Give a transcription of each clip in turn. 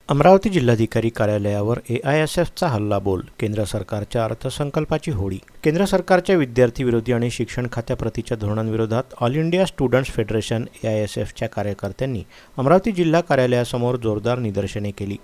अमरावती जिल्हाधिकारी कार्यालयावर एआयएसएफचा हल्लाबोल, केंद्र सरकारच्या अर्थसंकल्पाची होळी। केंद्र सरकारच्या विद्यार्थी विरोधी आणि शिक्षण खात्याप्रतीच्या धोरणांविरोधात ऑल इंडिया स्टुडंट्स फेडरेशन एआयएसएफच्या कार्यकर्त्यांनी अमरावती जिल्हा कार्यालयासमोर जोरदार निदर्शने केली।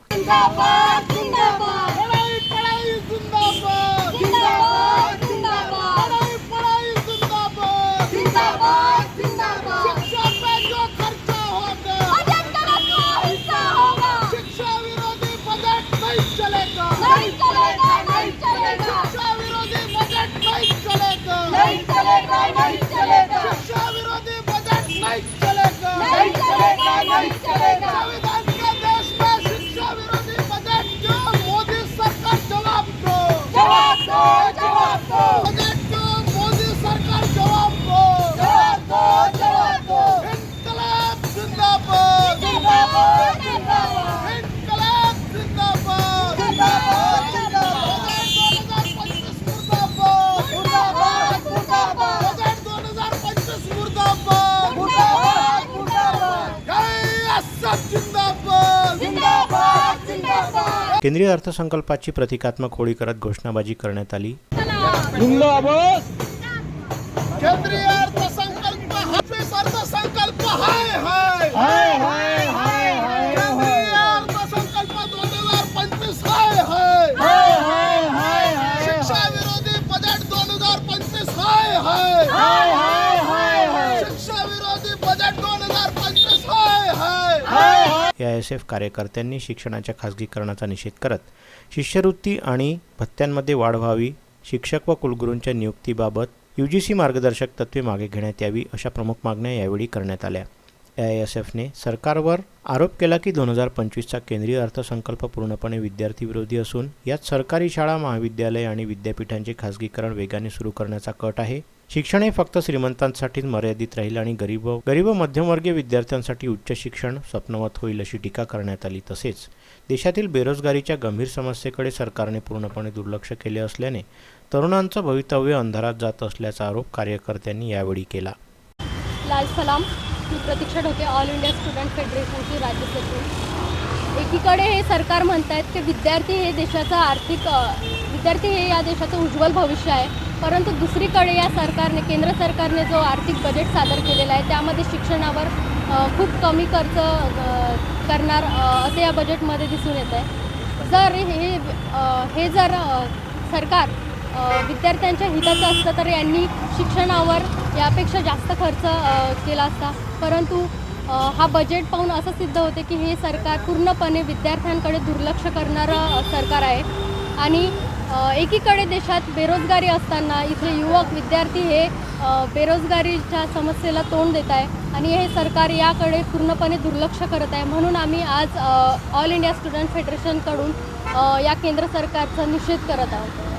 केंद्रीय अर्थसंकल्पाची प्रतिकात्मक होळी करत घोषणाबाजी करण्यात आली। केंद्रीय अर्थसंकल्प हाय हाय हाय हाय हाय हाय केंद्रीय अर्थसंकल्प 2025 हाय हाय हाय हाय हाय हाय शिक्षा विरोधी बजेट 2025 हाय हाय हाय हाय हाय हाय शिक्षा विरोधी बजेट 2025 हाय हाय हाय। एआयएसएफ कार्यकर्त्यांनी शिक्षणाच्या खासगीकरणाचा निषेध करत शिष्यवृत्ती आणि भत्त्यांमध्ये वाढ व्हावी, शिक्षक व कुलगुरूंच्या नियुक्तीबाबत यूजीसी मार्गदर्शक तत्त्वे मागे घेण्यात यावी अशा प्रमुख मागण्या यावेळी करण्यात आल्या। एआयएसएफने सरकारवर आरोप केला की 2025चा केंद्रीय अर्थसंकल्प पूर्णपणे विद्यार्थी विरोधी असून यात सरकारी शाळा, महाविद्यालय आणि विद्यापीठांचे खासगीकरण वेगाने सुरू करण्याचा कट आहे। शिक्षण हे फक्त श्रीमंतांसाठीच मर्यादित राहील आणि गरीब व मध्यमवर्गीय विद्यार्थ्यांसाठी उच्च शिक्षण स्वप्नवत होईल अशी टीका करण्यात आली। तसेच देशातील बेरोजगारीच्या गंभीर समस्येकडे सरकारने पूर्णपणे दुर्लक्ष केले असल्याने तरुणांचं भवितव्य अंधारात जात असल्याचा आरोप कार्यकर्त्यांनी यावेळी केला। लाल सलाम, मी प्रतीक्षा ढोके, ऑल इंडिया स्टुडंट फेडरेशनची राज्य सचिव। एकीकडे हे सरकार म्हणतात की विद्यार्थी हे या देशाचं उज्ज्वल भविष्य आहे, परंतु दुसरीकडे या सरकारने, केंद्र सरकारने जो आर्थिक बजेट सादर केलेला आहे त्यामध्ये शिक्षणावर खूप कमी खर्च करणार असे या बजेटमध्ये दिसून येत आहे। जर सरकार विद्यार्थ्यांच्या हिताचं असतं तर यांनी शिक्षणावर यापेक्षा जास्त खर्च केला असता, परंतु हा बजेट पाहून असं सिद्ध होते की हे सरकार पूर्णपणे विद्यार्थ्यांकडे दुर्लक्ष करणारं सरकार आहे। आणि एकीकडे देशात बेरोजगारी असताना इथले युवक विद्यार्थी हे बेरोजगारीच्या समस्येला तोंड देत आहे आणि हे सरकार याकडे पूर्णपणे दुर्लक्ष करत आहे। म्हणून आम्ही आज ऑल इंडिया स्टुडंट फेडरेशनकडून या केंद्र सरकारचा निषेध करत आहोत।